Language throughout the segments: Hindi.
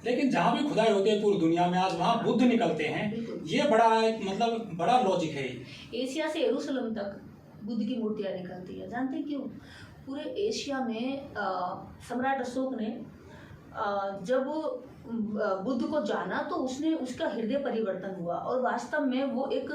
लेकिन जहाँ भी खुदाई होती है पूरी दुनिया में आज वहाँ बुद्ध निकलते हैं। ये बड़ा एक मतलब बड़ा लॉजिक है। एशिया से यरूशलेम तक बुद्ध की मूर्तियाँ निकलती है। जानते हैं क्यों? पूरे एशिया में सम्राट अशोक ने जब बुद्ध को जाना तो उसने उसका हृदय परिवर्तन हुआ और वास्तव में वो एक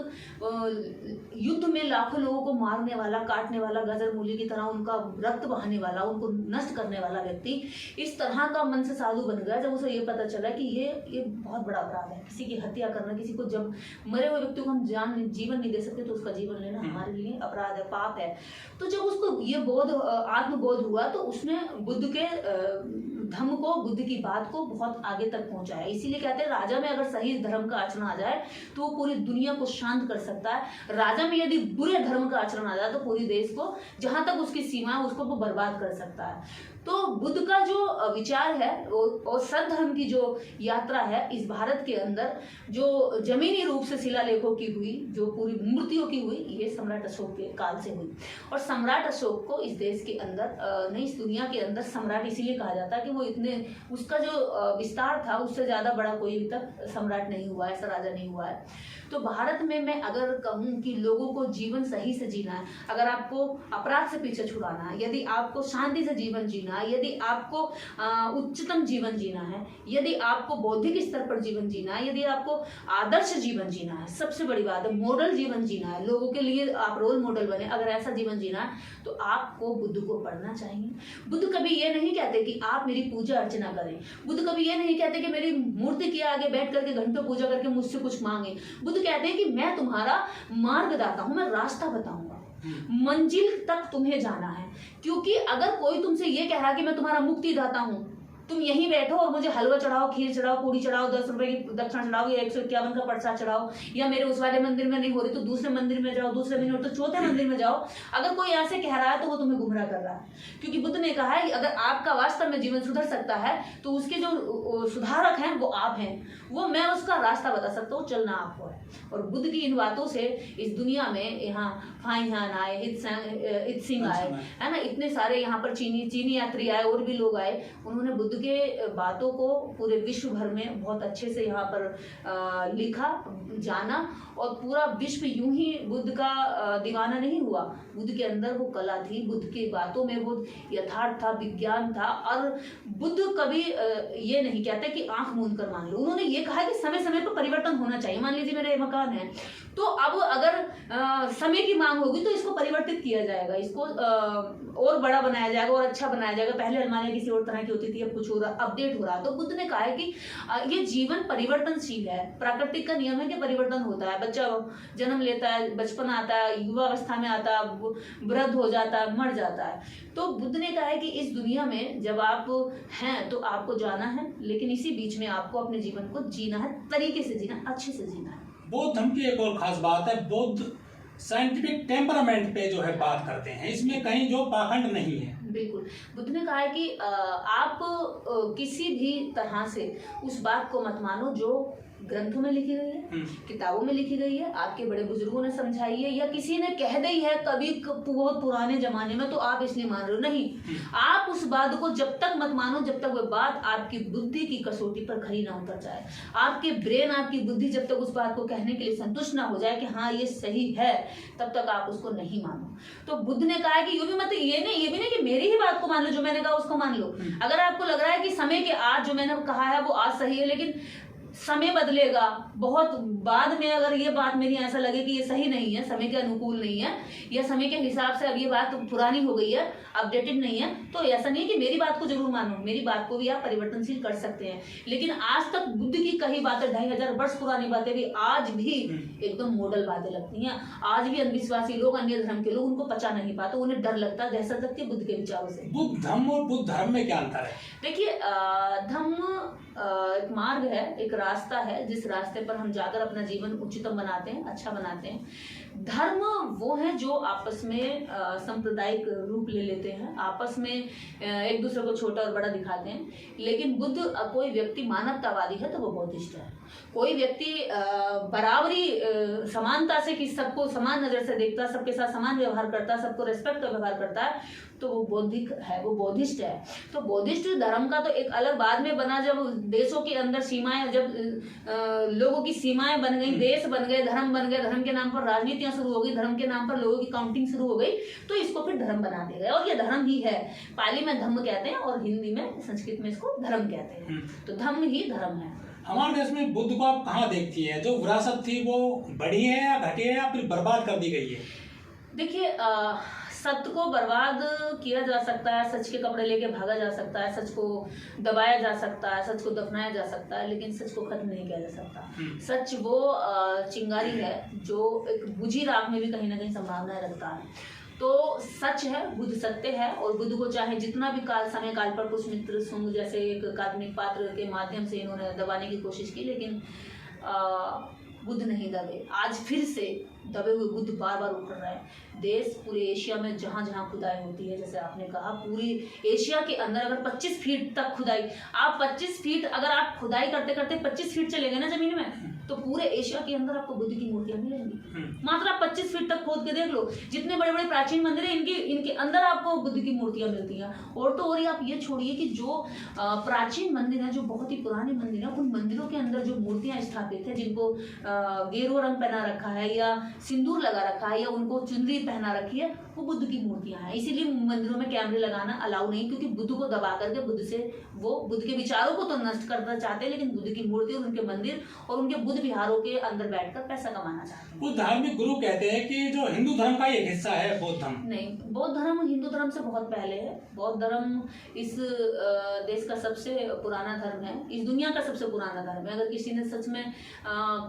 युद्ध में लाखों लोगों को मारने वाला, काटने वाला, गजर मूली की तरह उनका रक्त बहाने वाला, उनको नष्ट करने वाला व्यक्ति इस तरह का मन से साधु बन गया जब उसे ये पता चला कि ये बहुत बड़ा अपराध है। किसी की हत्या करना, किसी को, जब मरे हुए व्यक्ति को हम जीवन नहीं दे सकते तो उसका जीवन लेना हमारे लिए अपराध है, पाप है। तो जब उसको ये आत्मबोध हुआ तो उसने बुद्ध के धम्म को, बुद्ध की बात को बहुत आगे तक पहुंचाया। इसीलिए कहते हैं राजा में अगर सही धर्म का आचरण आ जाए तो वो पूरी दुनिया को शांत कर सकता है। राजा में यदि बुरे धर्म का आचरण आ जाए तो पूरी देश को, जहां तक उसकी सीमा है, उसको वो बर्बाद कर सकता है। तो बुद्ध का जो विचार है और सद्धर्म की जो यात्रा है इस भारत के अंदर, जो जमीनी रूप से शिलालेखों की हुई, जो पूरी मूर्तियों की हुई, ये सम्राट अशोक के काल से हुई। और सम्राट अशोक को इस देश के अंदर, नहीं इस दुनिया के अंदर सम्राट इसीलिए कहा जाता है कि वो इतने, उसका जो विस्तार था उससे ज्यादा बड़ा कोई अभी तक सम्राट नहीं हुआ है, ऐसा राजा नहीं हुआ है। तो भारत में मैं अगर कहूँ कि लोगों को जीवन सही से जीना है, अगर आपको अपराध से पीछे छुड़ाना है, यदि आपको शांति से जीवन जीना है, यदि आपको उच्चतम जीवन जीना है, यदि आपको बौद्धिक स्तर पर जीवन जीना है, यदि आपको आदर्श जीवन जीना है, सबसे बड़ी बात है मॉडल जीवन जीना है, लोगों के लिए आप रोल मॉडल बने, अगर ऐसा जीवन जीना है तो आपको बुद्ध को पढ़ना चाहिए। बुद्ध कभी ये नहीं कहते कि आप मेरी पूजा अर्चना करें। बुद्ध कभी ये नहीं कहते कि मेरी मूर्ति के आगे बैठ करके घंटों पूजा करके मुझसे कुछ मांगे। बुद्ध कहते हैं कि मैं तुम्हारा मार्गदाता हूं, मैं रास्ता बताऊंगा, मंजिल तक तुम्हें जाना है। क्योंकि अगर कोई तुमसे ये कह रहा कि मैं तुम्हारा मुक्तिदाता हूं, तुम यहीं बैठो और मुझे हलवा चढ़ाओ, खीर चढ़ाओ, पूरी चढ़ाओ, 10 रुपए की दक्षिणा चढ़ाओ या 151 का प्रसाद चढ़ाओ, या मेरे उस वाले मंदिर में नहीं हो रही तो दूसरे मंदिर में जाओ, दूसरे में नहीं हो तो चौथे मंदिर में जाओ, अगर कोई ऐसे कह रहा है तो वो तुम्हें गुमराह कर रहा है। क्योंकि बुद्ध ने कहा है कि अगर आपका वास्तव में जीवन सुधर सकता है तो उसके जो सुधारक हैं वो आप हैं, वो मैं उसका रास्ता बता सकता हूँ, चलना आपको है। और बुद्ध की इन बातों से इस दुनिया में, यहाँ फाइहान आए, इत सिंह आए, है ना, इतने सारे यहाँ पर चीनी यात्री आए, और भी लोग आए, उन्होंने बुद्ध के बातों को पूरे विश्व भर में बहुत अच्छे से यहाँ पर लिखा, जाना, और पूरा विश्व यूं ही बुद्ध का दीवाना नहीं हुआ। बुद्ध के अंदर वो कला थी, बुद्ध की बातों में वो यथार्थ था, विज्ञान था। और बुद्ध कभी ये नहीं कहते कि आंख मूंद कर मान लो, उन्होंने ये कहा कि समय समय पर परिवर्तन होना चाहिए। मान लीजिए मेरा मकान है तो अब अगर समय की मांग होगी तो इसको परिवर्तित किया जाएगा, इसको और बड़ा बनाया जाएगा और अच्छा बनाया जाएगा। पहले अलमारियां किसी और तरह की होती थी, अब कुछ हो रहा, अपडेट हो रहा। तो बुद्ध ने कहा है कि ये जीवन परिवर्तनशील है, प्राकृतिक का नियम है कि परिवर्तन होता है। बच्चा जन्म लेता है, बचपन आता है, युवावस्था में आता है, वृद्ध हो जाता है, मर जाता है। तो बुद्ध ने कहा है कि इस दुनिया में जब आप हैं तो आपको जाना है, लेकिन इसी बीच में आपको अपने जीवन को जीना है, तरीके से जीना, अच्छे से जीना है। बौद्ध धर्म की एक और खास बात है, बौद्ध साइंटिफिक टेम्परामेंट पे जो है बात करते हैं, इसमें कहीं जो पाखंड नहीं है। बिल्कुल, बुद्ध ने कहा है कि आप किसी भी तरह से उस बात को मत मानो जो ग्रंथों में लिखी गई है, किताबों में लिखी गई है, आपके बड़े बुजुर्गों ने समझाई है, या किसी ने कह दी है कभी बहुत पुराने जमाने में तो आप इसलिए मान रहे हो। नहीं, आप उस बात को जब तक मत मानो जब तक वह बात आपकी बुद्धि की कसौटी पर खरी ना उतर जाए। आपके ब्रेन, आपकी बुद्धि जब तक उस बात को कहने के लिए संतुष्ट ना हो जाए कि हाँ ये सही है, तब तक आप उसको नहीं मानो। तो बुद्ध ने कहा है कि ये भी मत, ये भी नहीं कि मेरी ही बात को मान लो, जो मैंने कहा उसको मान लो। अगर आपको लग रहा है कि समय के आज जो मैंने कहा है वो आज सही है, लेकिन समय बदलेगा, बहुत बाद में अगर ये बात मेरी ऐसा लगे कि ये सही नहीं है, समय के अनुकूल नहीं है, या समय के हिसाब से अब ये बात पुरानी हो गई है, अपडेटेड नहीं है, तो ऐसा नहीं है कि मेरी बात को जरूर मानो, मेरी बात को भी आप परिवर्तनशील कर सकते हैं। लेकिन आज तक बुद्ध की कही बातें, 2500 वर्ष पुरानी बातें भी आज भी एकदम मॉडल बातें लगती हैं। आज भी अंधविश्वासी लोग, अन्य धर्म के लोग उनको पचा नहीं पाते, उन्हें डर लगता है, दहशत लगती है बुद्ध के विचारों से। बुद्ध धर्म और बुद्ध धर्म में क्या अंतर है? देखिए, धम्म एक मार्ग है, एक रास्ता है, जिस रास्ते पर हम जाकर अपना जीवन उच्चतम बनाते हैं, अच्छा बनाते हैं। धर्म वो है जो आपस में सांप्रदायिक रूप ले लेते हैं, आपस में एक दूसरे को छोटा और बड़ा दिखाते हैं। लेकिन बुद्ध कोई व्यक्ति मानवतावादी है तो वो बौद्धिस्ट है। कोई व्यक्ति बराबरी समानता से कि सबको समान नजर से देखता, सबके साथ समान व्यवहार करता, सबको रेस्पेक्ट का व्यवहार करता है, तो वो बौद्धिक है, वो बौद्धिस्ट है। तो बौद्धिस्ट धर्म का तो एक अलग बाद में बना, जब देशों के अंदर सीमाएं, जब लोगों की सीमाएं बन गई, देश बन गए, धर्म बन गए, धर्म के नाम पर राजनीतियां शुरू हो गई, धर्म के नाम पर लोगों की काउंटिंग शुरू हो गई, तो इसको फिर धर्म बना दिया गया। और ये धर्म ही है। पाली में धम्म कहते हैं और हिंदी में, संस्कृत में इसको धर्म कहते हैं। तो धम्म ही धर्म है। हमारे देश में बुद्ध को आप कहाँ देखती है? जो विरासत थी वो बढ़ी है या घटी है या फिर बर्बाद कर दी गई है? देखिए, सत्य को बर्बाद किया जा सकता है, सच के कपड़े लेके भागा जा सकता है, सच को दबाया जा सकता है, सच को दफनाया जा सकता है, लेकिन सच को खत्म नहीं किया जा सकता। सच वो चिंगारी है जो एक बुझी राख में भी कहीं ना कहीं संभावनाएं रखता है। तो सच है, बुद्ध सत्य है, और बुद्ध को चाहे जितना भी समय काल पर पुष्यमित्र शुंग जैसे एक काल्पनिक पात्र के माध्यम से इन्होंने दबाने की कोशिश की, लेकिन बुद्ध नहीं दबे। आज फिर से दबे हुए बुद्ध बार बार उभर रहे हैं। देश पूरे एशिया में जहाँ जहाँ खुदाई होती है, जैसे आपने कहा, पूरी एशिया के अंदर अगर 25 फीट तक खुदाई, आप 25 फीट अगर आप खुदाई करते करते 25 फीट चले गए ना जमीन में, तो पूरे एशिया के अंदर आपको बुद्ध की मूर्तियां मिलेंगी। मात्र आप 25 फीट तक खोद के देख लो, जितने बड़े बड़े प्राचीन मंदिर हैं इनके अंदर आपको बुद्ध की मूर्तियां मिलती हैं। और तो और आप ये छोड़िए कि जो प्राचीन मंदिर हैं, जो बहुत ही पुराने मंदिर हैं, उन मंदिरों के अंदर जो मूर्तियां स्थापित है, जिनको गेरुआ रंग पहना रखा है या सिंदूर लगा रखा है या उनको चुनरी पहना रखी है, वो बुद्ध की मूर्तियां हैं। इसीलिए मंदिरों में कैमरे लगाना अलाउ नहीं, क्योंकि बुद्ध को दबा करके बुद्ध से वो बुद्ध के विचारों को तो नष्ट करना चाहते हैं, लेकिन बुद्ध की मूर्ति और उनके मंदिर और उनके बुद्ध विहारों के अंदर बैठकर पैसा कमाना चाहते हैं। कुछ धार्मिक गुरु कहते हैं कि जो हिंदू धर्म का एक हिस्सा है बौद्ध धर्म। नहीं, बौद्ध धर्म हिंदू धर्म से बहुत पहले है। बौद्ध धर्म इस देश का सबसे पुराना धर्म है, इस दुनिया का सबसे पुराना धर्म है। अगर किसी ने सच में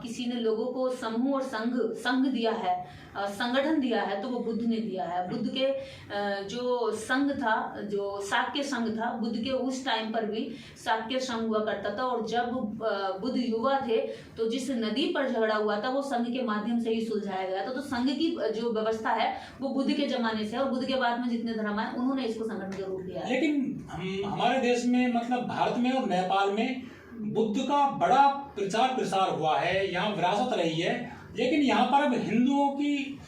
किसी ने लोगों को समूह और संघ दिया है, संगठन दिया है, तो वो बुद्ध ने दिया है। बुद्ध के जो संघ था, जो शाक्य संघ था, बुद्ध के उस टाइम पर भी शाक्य संघ हुआ करता था। और जब बुद्ध युवा थे तो जिस नदी पर झगड़ा हुआ था वो संघ के माध्यम से ही सुलझाया गया था। तो संघ की जो व्यवस्था है वो बुद्ध के जमाने से, और बुद्ध के बाद में जितने धर्म आए उन्होंने इसको संगठन के रूप दिया है। लेकिन हमारे देश में, मतलब भारत में और नेपाल में बुद्ध का बड़ा प्रचार प्रसार हुआ है, यहाँ विरासत रही है, लेकिन यहाँ पर अब हिंदुओं की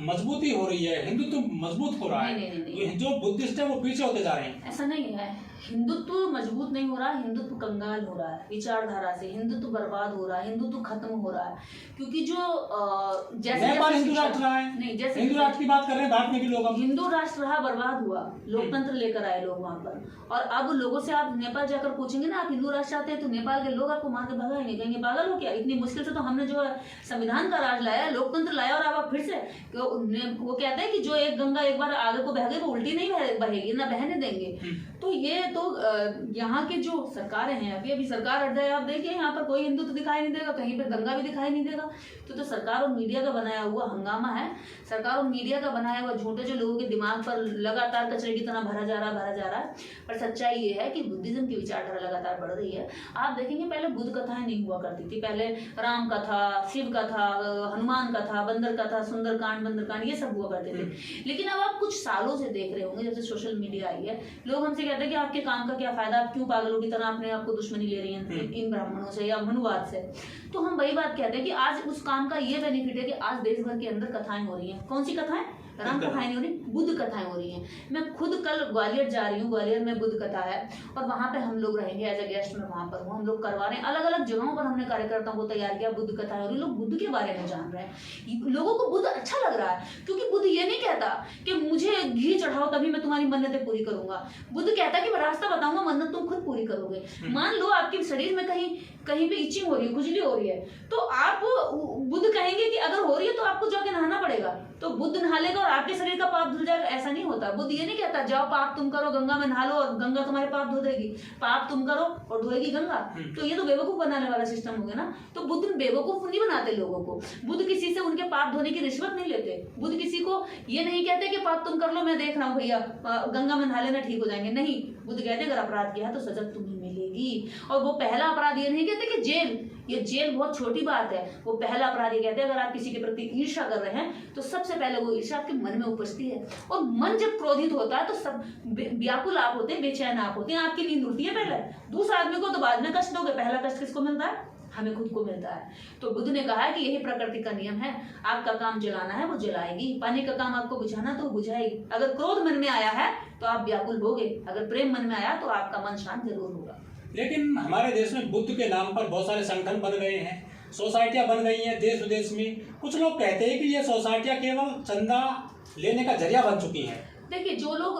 मजबूती हो रही है, हिंदुत्व मजबूत हो रहा है। नहीं। जो बुद्धिस्ट है वो पीछे होते जा रहे हैं। ऐसा नहीं है, हिंदुत्व मजबूत नहीं हो रहा, हिंदुत्व कंगाल हो रहा है विचारधारा से, हिंदुत्व बर्बाद हो रहा है, हिंदुत्व खत्म हो रहा है। क्योंकि जो जैसे नेपाल हिंदू राष्ट्र रहा है, नहीं, जैसे हिंदू राष्ट्र की बात कर रहे हैं, भारत में भी लोग हिंदू राष्ट्र रहा, बर्बाद हुआ, लोकतंत्र लेकर आए लोग वहां पर। और अब लोगों से आप नेपाल जाकर पूछेंगे ना, आप हिंदू राष्ट्र चाहते हैं, तो नेपाल के लोग आपको मार के भगाएंगे, कहेंगे पागल हो क्या, इतनी मुश्किल से तो हमने जो संविधान का राज लाया, लोकतंत्र लाया, और अब आप फिर से वो कहते हैं कि जो एक गंगा एक बार आगे को बह गई वो उल्टी नहीं बहेगी, ना बहने देंगे। तो ये तो यहाँ के जो सरकारें हैं, अभी सरकार हट जाए, आप देखिए यहाँ पर कोई हिंदू तो दिखाई नहीं देगा, कहीं पर गंगा भी दिखाई नहीं देगा। तो सरकार और मीडिया का बनाया हुआ हंगामा है, सरकार और मीडिया का बनाया हुआ झूठे जो लोगों के दिमाग पर लगातार कचरे की तरह भरा जा रहा है। पर सच्चाई ये है कि बुद्धिज्म की विचारधारा लगातार बढ़ रही है। आप देखेंगे पहले बुद्ध कथाएं नहीं हुआ करती थी, पहले राम कथा, शिव कथा, हनुमान कथा, बंदर कथा, सुंदरकांड, बंदरकांड, ये सब हुआ करते थे। लेकिन अब आप कुछ सालों से देख रहे होंगे, जब से सोशल मीडिया आई है, लोग हमसे कहते हैं कि आपके काम का क्या फायदा, आप क्यों पागलों की तरह अपने आप को दुश्मनी ले रही हैं इन ब्राह्मणों से या मनुवाद से। तो हम वही बात कहते हैं कि आज उस काम का ये बेनिफिट है कि आज देश भर के अंदर कथाएं हो रही हैं। कौन सी कथाएं? राम कथाएं नहीं हो रही, बुद्ध कथाएं हो रही हैं। मैं खुद कल ग्वालियर जा रही हूँ, ग्वालियर में बुद्ध कथा है, और वहाँ पे हम लोग रहेंगे एज ए गेस्ट में, वहाँ पर हम लोग करवा रहे हैं। अलग अलग जगहों पर हमने कार्यकर्ताओं को तैयार किया, बुद्ध कथाएं हो रही, लोग बुद्ध के बारे में जान रहे हैं, लोगों को बुद्ध अच्छा लग रहा है। क्योंकि बुद्ध ये नहीं कहता कि मुझे घी चढ़ाओ तभी मैं तुम्हारी मन्नतें पूरी करूंगा। बुद्ध कहता है कि मैं रास्ता बताऊंगा, मन्नत तुम खुद पूरी करोगे। मान लो आपके शरीर में कहीं पे इचिंग हो रही है, खुजली हो रही है, तो आप बुद्ध कहेंगे कि अगर हो रही है तो आपको जाके नहाना पड़ेगा, तो बुद्ध नहा लेगा और आपके शरीर का पाप धुल जाएगा। ऐसा नहीं होता। बुद्ध ये नहीं कहता जाओ पाप तुम करो, गंगा में नहा लो और गंगा तुम्हारे पाप धो देगी। पाप तुम करो और धोएगी गंगा। तो ये तो बेवकूफ बनाने वाला सिस्टम हो गया ना। तो बुद्ध बेवकूफ नहीं बनाते लोगों को। बुद्ध किसी से उनके पाप धोने की रिश्वत नहीं लेते। बुद्ध किसी को ये नहीं कहते कि पाप तुम कर लो, मैं देख रहा हूँ भैया, गंगा में नहा लेना ठीक हो जाएंगे। नहीं, बुद्ध कहते अगर अपराध किया है तो सजा तुम्हें मिलेगी। लगेगी। और वो पहला अपराध ये नहीं कहते कि जेल, ये जेल बहुत छोटी बात है। वो पहला अपराध ये कहते हैं, अगर आप किसी के प्रति ईर्ष्या कर रहे हैं तो सबसे पहले वो ईर्ष्या आपके मन में उपजती है, और मन जब क्रोधित होता है तो सब व्याकुल आप होते हैं, बेचैन आप होते हैं, आपकी नींद उड़ती है पहले। दूसरे आदमी को तो बाद में कष्ट दोगे, पहला कष्ट किसको मिलता है? हमें खुद को मिलता है। तो बुद्ध ने कहा है कि यही प्रकृति का नियम है, आपका काम जलाना है वो जलाएगी, पानी का काम आपको बुझाना तो वो बुझाएगी। अगर क्रोध मन में आया है तो आप व्याकुल होगे, अगर प्रेम मन में आया तो आपका मन शांत जरूर होगा। लेकिन हमारे देश में बुद्ध के नाम पर बहुत सारे संगठन बन गए हैं, सोसाइटियां बन गई हैं देश विदेश में। कुछ लोग कहते हैं कि ये सोसाइटियां केवल चंदा लेने का जरिया बन चुकी हैं। देखिए, जो लोग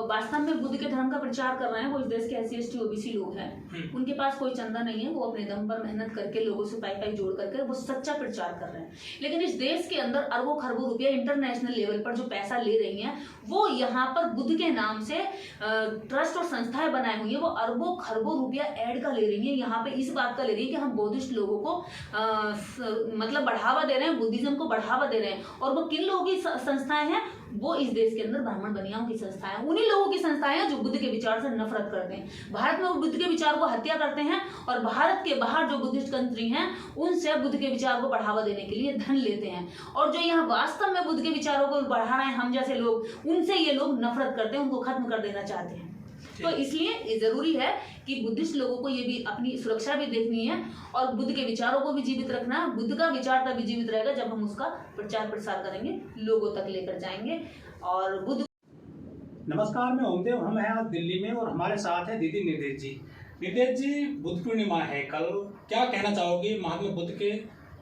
वास्तव में बुद्ध के धर्म का प्रचार कर रहे हैं वो इस देश के SC ST OBC लोग हैं। उनके पास कोई चंदा नहीं है, वो अपने दम पर मेहनत करके लोगों से पाई जोड़ करके वो सच्चा प्रचार कर रहे हैं। लेकिन इस देश के अंदर अरबों खरबों रुपया इंटरनेशनल लेवल पर जो पैसा ले रही हैं, वो यहाँ पर बुद्ध के नाम से ट्रस्ट और संस्थाएं बनाई हुई है, वो अरबों खरबों रुपया ऐड का ले रही है। यहाँ पे इस बात का ले रही है कि हम बौद्धिस्ट लोगों को मतलब बढ़ावा दे रहे हैं, बुद्धिज्म को बढ़ावा दे रहे हैं। और वो किन लोगों की संस्थाएं हैं? वो इस देश के अंदर ब्राह्मण बनियाओं की संस्थाएं, उन्हीं लोगों की संस्थाएं हैं जो बुद्ध के विचार से नफरत करते हैं। भारत में वो बुद्ध के विचार को हत्या करते हैं, और भारत के बाहर जो बुद्धिस्ट कंट्री हैं उनसे बुद्ध के विचार को बढ़ावा देने के लिए धन लेते हैं। और जो यहाँ वास्तव में बुद्ध के विचारों को बढ़ा रहे हैं हम जैसे लोग, उनसे ये लोग नफरत करते हैं, उनको खत्म कर देना चाहते हैं। तो इसलिए ये जरूरी है कि बुद्धिस्ट लोगों को ये भी अपनी सुरक्षा भी देखनी है, और बुद्ध के विचारों को भी जीवित रखना है। बुद्ध का विचार तभी जीवित रहेगा जब हम उसका प्रचार प्रसार करेंगे, लोगों तक लेकर जाएंगे। और बुद्ध। नमस्कार, मैं ओमदेव। हम हैं आज दिल्ली में और हमारे साथ है दीदी निर्देश जी। निर्देश जी, बुद्ध पूर्णिमा है कल, क्या कहना चाहोगे महात्मा बुद्ध के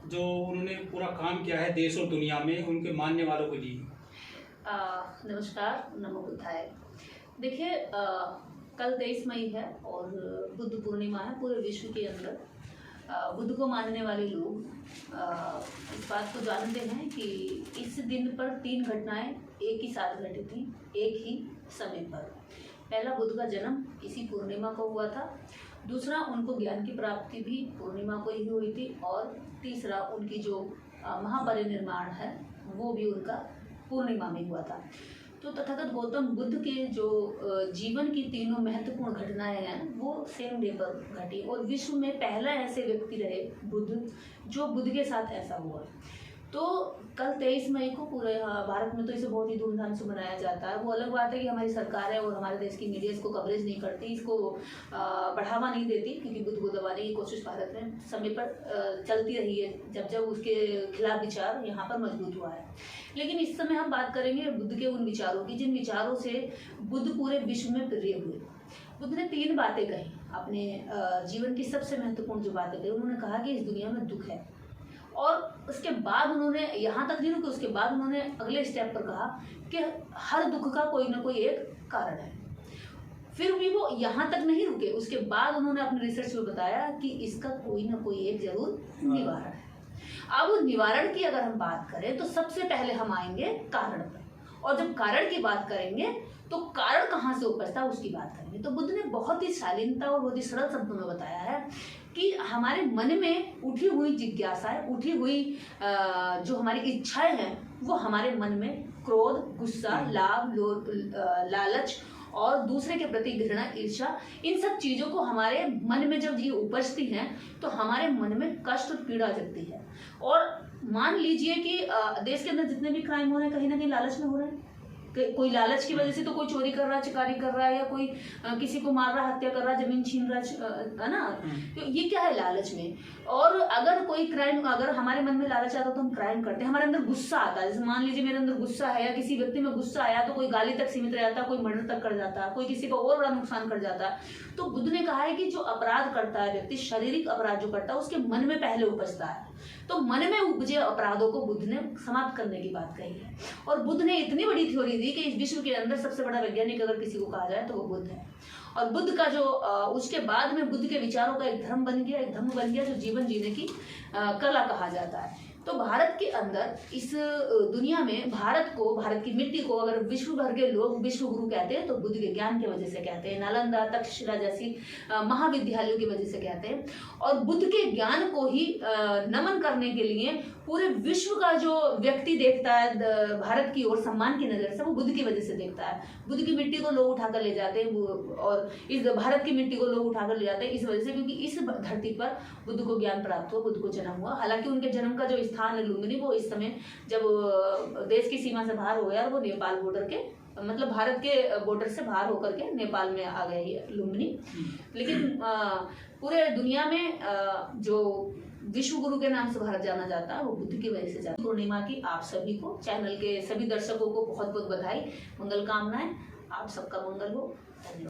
जो उन्होंने पूरा काम किया है देश और दुनिया में, उनके मानने वालों के लिए? नमस्कार, नमो बुद्धाय। देखिए, कल 23 मई है और बुद्ध पूर्णिमा है। पूरे विश्व के अंदर बुद्ध को मानने वाले लोग इस बात को जानते हैं कि इस दिन पर 3 घटनाएं एक ही साथ घटी थी, एक ही समय पर। पहला, बुद्ध का जन्म इसी पूर्णिमा को हुआ था। दूसरा, उनको ज्ञान की प्राप्ति भी पूर्णिमा को ही हुई थी। और तीसरा, उनकी जो महापरिनिर्वाण है वो भी उनका पूर्णिमा में हुआ था। तो तथागत गौतम बुद्ध के जो जीवन की तीनों महत्वपूर्ण घटनाएं हैं वो सेम डे पर घटी, और विश्व में पहला ऐसे व्यक्ति रहे बुद्ध जो बुद्ध के साथ ऐसा हुआ। तो कल 23 मई को पूरे भारत में तो इसे बहुत ही धूमधाम से मनाया जाता है। वो अलग बात है कि हमारी सरकार है और हमारे देश की मीडिया इसको कवरेज नहीं करती, इसको बढ़ावा नहीं देती, क्योंकि बुद्ध को दबाने की कोशिश भारत में समय पर चलती रही है जब जब उसके खिलाफ विचार यहाँ पर मजबूत हुआ है। लेकिन इस समय हम बात करेंगे बुद्ध के उन विचारों की जिन विचारों से बुद्ध पूरे विश्व में प्रिय हुए। बुद्ध ने 3 बातें कही अपने जीवन की सबसे महत्वपूर्ण जो बातें कही। उन्होंने कहा कि इस दुनिया में दुख है, और उसके बाद उन्होंने यहाँ तक नहीं रुके, उसके बाद उन्होंने अगले स्टेप पर कहा कि हर दुख का कोई ना कोई एक कारण है। फिर भी वो यहाँ तक नहीं रुके, उसके बाद उन्होंने अपने रिसर्च में बताया कि इसका कोई ना कोई एक जरूर निवारण है। अब निवारण की अगर हम बात करें तो सबसे पहले हम आएंगे कारण पर, और जब कारण की बात करेंगे तो कारण कहाँ से उपजता है उसकी बात करेंगे। तो बुद्ध ने बहुत ही शालीनता और बहुत ही सरल शब्दों में बताया है कि हमारे मन में उठी हुई जिज्ञासाएं, उठी हुई जो हमारी इच्छाएं हैं, वो हमारे मन में क्रोध, गुस्सा, लाभ, लालच और दूसरे के प्रति घृणा, ईर्ष्या, इन सब चीज़ों को हमारे मन में जब ये उपजती हैं तो हमारे मन में कष्ट और पीड़ा जगती है। और मान लीजिए कि देश के अंदर जितने भी क्राइम हो रहे हैं कहीं ना कहीं लालच में हो रहे हैं। कोई लालच की वजह से तो कोई चोरी कर रहा है, चिकारी कर रहा है, या कोई किसी को मार रहा है, हत्या कर रहा है, जमीन छीन रहा है ना। तो ये क्या है लालच में। और अगर कोई क्राइम, अगर हमारे मन में लालच आता है तो हम क्राइम करते हैं। हमारे अंदर गुस्सा आता है, जैसे मान लीजिए मेरे अंदर गुस्सा है या किसी व्यक्ति में गुस्सा आया तो कोई गाली तक सीमित रह जाता है, कोई मर्डर तक कर जाता है, कोई किसी को और बड़ा नुकसान कर जाता है। तो बुद्ध ने कहा है कि जो अपराध करता है व्यक्ति, शारीरिक अपराध जो करता है, उसके मन में पहले उपजता है। तो मन में उपजे अपराधों को बुद्ध ने समाप्त करने की बात कही है। और बुद्ध ने इतनी बड़ी थ्योरी दी कि इस विश्व के अंदर सबसे बड़ा वैज्ञानिक अगर किसी को कहा जाए तो वो बुद्ध है। और बुद्ध का जो उसके बाद में बुद्ध के विचारों का एक धर्म बन गया, एक धर्म बन गया जो जीवन जीने की कला कहा जाता है। तो भारत के अंदर इस दुनिया में भारत को, भारत की मिट्टी को अगर विश्व भर के लोग विश्व गुरु कहते हैं तो बुद्ध के ज्ञान की वजह से कहते हैं, नालंदा तक्षशिला जैसी महाविद्यालयों की वजह से कहते हैं। और बुद्ध के ज्ञान को ही नमन करने के लिए पूरे विश्व का जो व्यक्ति देखता है भारत की ओर सम्मान की नजर से, वो बुद्ध की वजह से देखता है। बुद्ध की मिट्टी को लोग उठाकर ले जाते हैं और इस भारत की मिट्टी को लोग उठाकर ले जाते हैं इस वजह से, क्योंकि इस धरती पर बुद्ध को ज्ञान प्राप्त हुआ, बुद्ध को जन्म हुआ। हालांकि उनके जन्म का जो स्थान है लुम्बिनी, वो इस समय जब देश की सीमा से बाहर हो गया, वो नेपाल बॉर्डर के, मतलब भारत के बॉर्डर से बाहर होकर के नेपाल में आ गया ये लुम्बिनी। लेकिन पूरे दुनिया में जो विश्व गुरु के नाम से भारत जाना जाता है वो बुद्ध की वजह से जाता है। पूर्णिमा की आप सभी को, चैनल के सभी दर्शकों को बहुत बहुत बधाई, मंगल कामनाएं, आप सबका मंगल हो। धन्यवाद।